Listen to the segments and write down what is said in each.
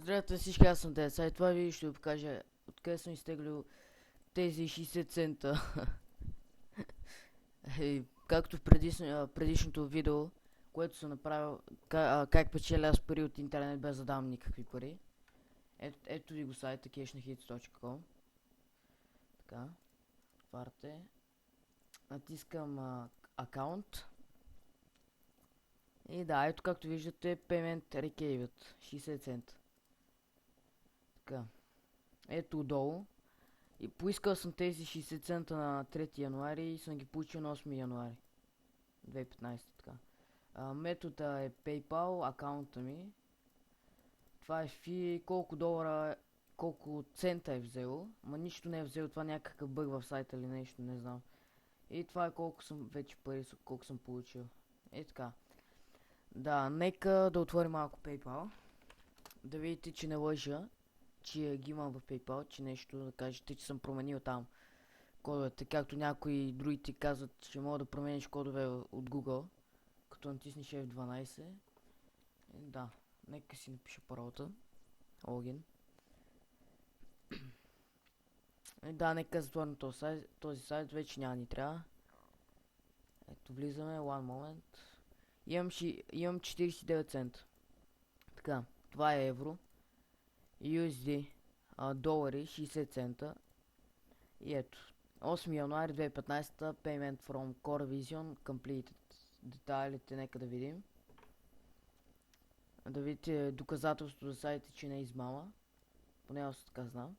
Здравейте всички, аз съм Деца и това видео ще ви покажа откъде съм изтеглил тези 60 цента. И както в предишното видео, което съм направил, как печеля аз пари от интернет без да давам никакви пари. Ето ви го сайта cashnahits.com. Така, отваряте. Натискам акаунт. И да, ето както виждате, Payment Received 60 цента. Така, ето отдолу. И поискал съм тези 60 цента на 3 януари и съм ги получил на 8 януари 2015 така. Метода е PayPal, акаунта ми. Това е фи, колко долара, колко цента е взело. Ма нищо не е взело, това някакъв бъг в сайта или нещо, не знам. И това е колко съм вече пари, колко съм получил. Е така. Да, нека да отворим малко PayPal. Да видите, че не лъжа. Че ги имам в PayPal, че нещо да кажете, че съм променил там кодовете, както някои другите казват, че мога да промениш кодове от Google, като натиснеш F12. Да, нека си напиша паролата. Логин. Да, нека затворим този сайт, вече няма ни трябва. Ето, влизаме, one moment. Имам 49 цента. Така, това е евро. USD, долари, 60 цента. И ето, 8 януари 2015, Payment from Core Vision Completed. Детайлите нека да видим. Да видите доказателството за сайта, че не е измама. Поне аз така знам.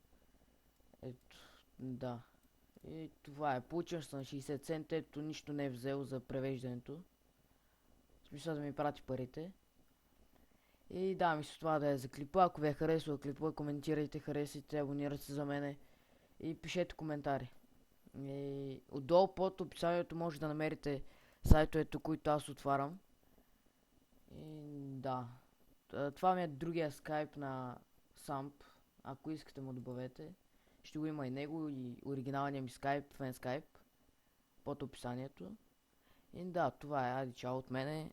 Ето, да. И това е. Получил съм 60 цента, ето нищо не е взел за превеждането. В смисъл да ми прати парите. И да, мисля това да е за клипа. Ако ви е харесало клипа, коментирайте, харесайте, абонирайте се за мене. И пишете коментари. И отдолу под описанието може да намерите сайтовете, които аз отварям. И да. Това ми е другия скайп на Самп. Ако искате му добавете. Ще го има и него, и оригиналния ми скайп, фен скайп. Под описанието. И да, това е. Айде, чао от мене.